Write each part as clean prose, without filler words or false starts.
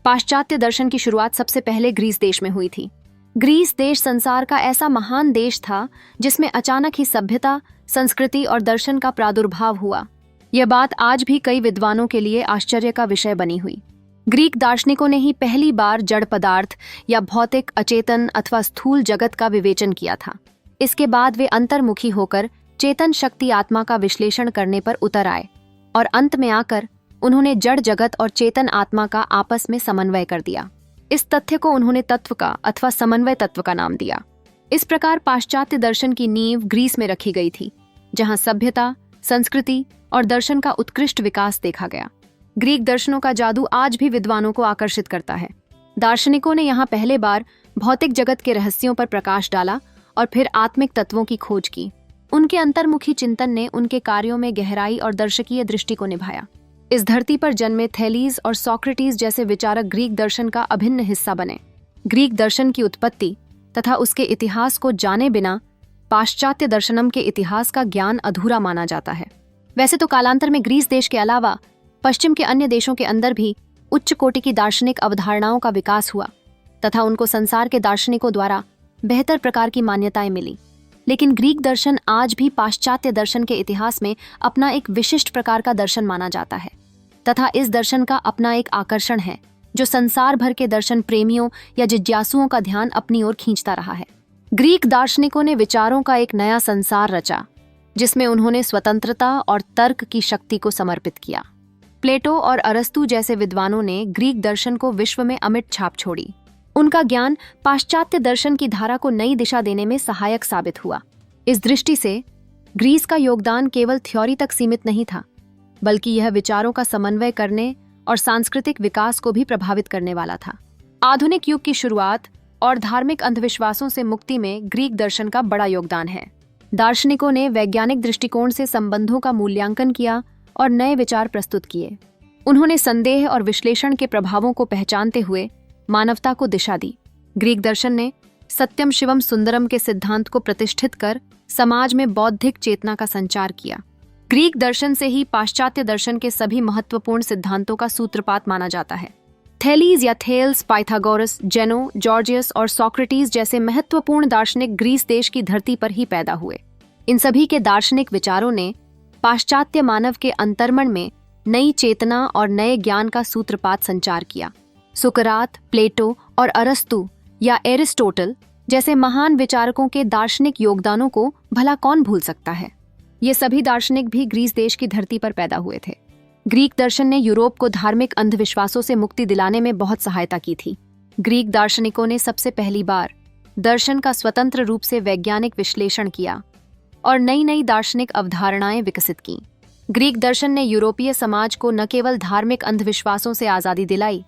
पाश्चात्य दर्शन की शुरुआत सबसे पहले ग्रीस देश में हुई थी। ग्रीस देश संसार का ऐसा महान देश था जिसमें अचानक ही सभ्यता, संस्कृति और दर्शन का प्रादुर्भाव हुआ। यह बात आज भी कई विद्वानों के लिए आश्चर्य का विषय बनी हुई। ग्रीक दार्शनिकों ने ही पहली बार जड़ पदार्थ या भौतिक, अचेतन अथवा स्थूल जगत का विवेचन किया था। इसके बाद वे अंतर्मुखी होकर चेतन शक्ति आत्मा का विश्लेषण करने पर उतर आए और अंत में आकर उन्होंने जड़ जगत और चेतन आत्मा का आपस में समन्वय कर दिया। इस तथ्य को उन्होंने तत्व का अथवा समन्वय तत्व का नाम दिया। इस प्रकार पाश्चात्य दर्शन की नींव ग्रीस में रखी गई थी, जहां सभ्यता, संस्कृति और दर्शन का उत्कृष्ट विकास देखा गया। ग्रीक दर्शनों का जादू आज भी विद्वानों को आकर्षित करता है। दार्शनिकों ने यहाँ पहले बार भौतिक जगत के रहस्यों पर प्रकाश डाला और फिर आत्मिक तत्वों की खोज की। उनके अंतर्मुखी चिंतन ने उनके कार्यों में गहराई और दर्शकीय दृष्टि को निभाया। इस धरती पर जन्मे थैलीज और सोक्रेटिस जैसे विचारक ग्रीक दर्शन का अभिन्न हिस्सा बने। ग्रीक दर्शन की उत्पत्ति तथा उसके इतिहास को जाने बिना पाश्चात्य दर्शनम के इतिहास का ज्ञान अधूरा माना जाता है। वैसे तो कालांतर में ग्रीस देश के अलावा पश्चिम के अन्य देशों के अंदर भी उच्च कोटि की दार्शनिक अवधारणाओं का विकास हुआ तथा उनको संसार के दार्शनिकों द्वारा बेहतर प्रकार की मान्यताएं मिली, लेकिन ग्रीक दर्शन आज भी पाश्चात्य दर्शन के इतिहास में अपना एक विशिष्ट प्रकार का दर्शन माना जाता है तथा इस दर्शन का अपना एक आकर्षण है जो संसार भर के दर्शन प्रेमियों या जिज्ञासुओं का ध्यान अपनी ओर खींचता रहा है। ग्रीक दार्शनिकों ने विचारों का एक नया संसार रचा जिसमें उन्होंने स्वतंत्रता और तर्क की शक्ति को समर्पित किया। प्लेटो और अरस्तु जैसे विद्वानों ने ग्रीक दर्शन को विश्व में अमिट छाप छोड़ी। उनका ज्ञान पाश्चात्य दर्शन की धारा को नई दिशा देने में सहायक साबित हुआ। इस दृष्टि से ग्रीस का योगदान केवल थ्योरी तक सीमित नहीं था, बल्कि यह विचारों का समन्वय करने और सांस्कृतिक विकास को भी प्रभावित करने वाला था। आधुनिक युग की शुरुआत और धार्मिक अंधविश्वासों से मुक्ति में ग्रीक दर्शन का बड़ा योगदान है। दार्शनिकों ने वैज्ञानिक दृष्टिकोण से संबंधों का मूल्यांकन किया और नए विचार प्रस्तुत किए। उन्होंने संदेह और विश्लेषण के प्रभावों को पहचानते हुए मानवता को दिशा दी। ग्रीक दर्शन ने सत्यम शिवम सुंदरम के सिद्धांत को प्रतिष्ठित कर समाज में बौद्धिक चेतना का संचार किया। ग्रीक दर्शन से ही पाश्चात्य दर्शन के सभी महत्वपूर्ण सिद्धांतों का सूत्रपात माना जाता है। थेलीज या थेल्स, पाइथागोरस, जेनो, जॉर्जियस और सोक्रेटिस जैसे महत्वपूर्ण दार्शनिक ग्रीस देश की धरती पर ही पैदा हुए। इन सभी के दार्शनिक विचारों ने पाश्चात्य मानव के अंतर्मन में नई चेतना और नए ज्ञान का सूत्रपात संचार किया। सुकरात, प्लेटो और अरस्तु या एरिस्टोटल जैसे महान विचारकों के दार्शनिक योगदानों को भला कौन भूल सकता है। ये सभी दार्शनिक भी ग्रीस देश की धरती पर पैदा हुए थे। ग्रीक दर्शन ने यूरोप को धार्मिक अंधविश्वासों से मुक्ति दिलाने में बहुत सहायता की थी। ग्रीक दार्शनिकों ने सबसे पहली बार दर्शन का स्वतंत्र रूप से वैज्ञानिक विश्लेषण किया और नई नई दार्शनिक अवधारणाएं विकसित की। ग्रीक दर्शन ने यूरोपीय समाज को न केवल धार्मिक अंधविश्वासों से आजादी दिलाई,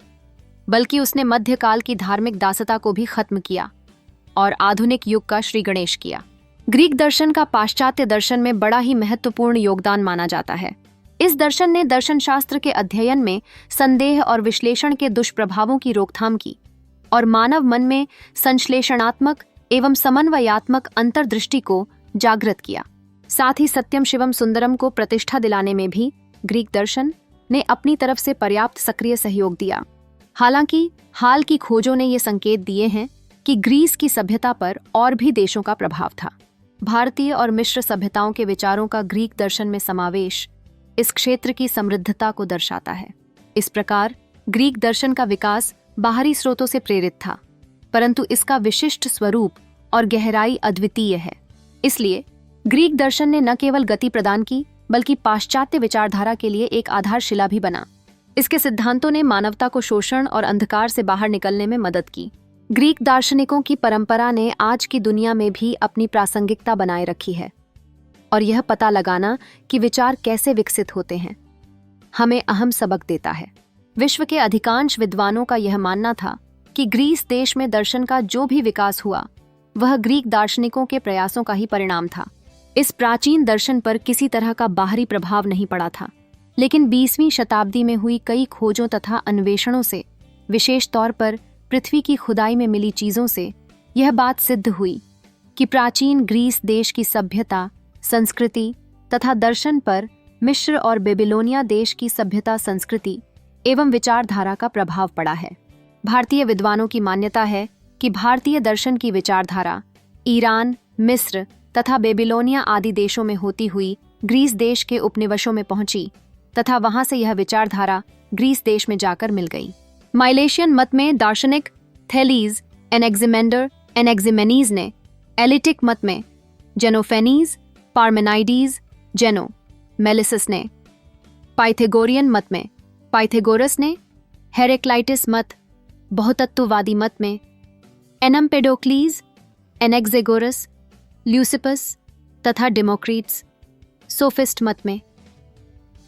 बल्कि उसने मध्यकाल की धार्मिक दासता को भी खत्म किया और आधुनिक युग का श्री गणेश किया। ग्रीक दर्शन का पाश्चात्य दर्शन में बड़ा ही महत्वपूर्ण योगदान माना जाता है। इस दर्शन ने दर्शन शास्त्र के अध्ययन में संदेह और विश्लेषण के दुष्प्रभावों की रोकथाम की और मानव मन में संश्लेषणात्मक एवं समन्वयात्मक अंतर्दृष्टि को जागृत किया। साथ ही सत्यम शिवम सुंदरम को प्रतिष्ठा दिलाने में भी ग्रीक दर्शन ने अपनी तरफ से पर्याप्त सक्रिय सहयोग दिया। हालांकि हाल की खोजों ने ये संकेत दिए हैं कि ग्रीस की सभ्यता पर और भी देशों का प्रभाव था। भारतीय और मिश्र सभ्यताओं के विचारों का ग्रीक दर्शन में समावेश इस क्षेत्र की समृद्धता को दर्शाता है। इस प्रकार ग्रीक दर्शन का विकास बाहरी स्रोतों से प्रेरित था, परंतु इसका विशिष्ट स्वरूप और गहराई अद्वितीय है। इसलिए ग्रीक दर्शन ने न केवल गति प्रदान की, बल्कि पाश्चात्य विचारधारा के लिए एक आधारशिला भी बना। इसके सिद्धांतों ने मानवता को शोषण और अंधकार से बाहर निकलने में मदद की। ग्रीक दार्शनिकों की परंपरा ने आज की दुनिया में भी अपनी प्रासंगिकता बनाए रखी है और यह पता लगाना कि विचार कैसे विकसित होते हैं हमें अहम सबक देता है। विश्व के अधिकांश विद्वानों का यह मानना था कि ग्रीस देश में दर्शन का जो भी विकास हुआ वह ग्रीक दार्शनिकों के प्रयासों का ही परिणाम था। इस प्राचीन दर्शन पर किसी तरह का बाहरी प्रभाव नहीं पड़ा था, लेकिन 20वीं शताब्दी में हुई कई खोजों तथा अन्वेषणों से, विशेष तौर पर पृथ्वी की खुदाई में मिली चीजों से यह बात सिद्ध हुई कि प्राचीन ग्रीस देश की सभ्यता, संस्कृति तथा दर्शन पर मिस्र और बेबीलोनिया देश की सभ्यता, संस्कृति एवं विचारधारा का प्रभाव पड़ा है। भारतीय विद्वानों की मान्यता है कि भारतीय दर्शन की विचारधारा ईरान, मिस्र तथा बेबीलोनिया आदि देशों में होती हुई ग्रीस देश के उपनिवेशों में पहुंची तथा वहां से यह विचारधारा ग्रीस देश में जाकर मिल गई। माइलेशियन मत में दार्शनिक थेलीज, एनेक्सिमेनीज ने, एलिटिक मत में जेनोफेनीज, पार्मेनाइडीज, जेनो, मेलिसस ने, पाइथागोरियन मत में पाइथागोरस ने, हेरेक्लाइटिस मत, बहुतत्ववादी मत में एनम्पेडोक्लीज, एनेक्सेगोरस, ल्यूसिपस तथा डेमोक्रीट्स, सोफिस्ट मत में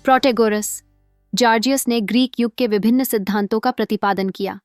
प्रोटेगोरस, जॉर्जियस ने ग्रीक युग के विभिन्न सिद्धांतों का प्रतिपादन किया।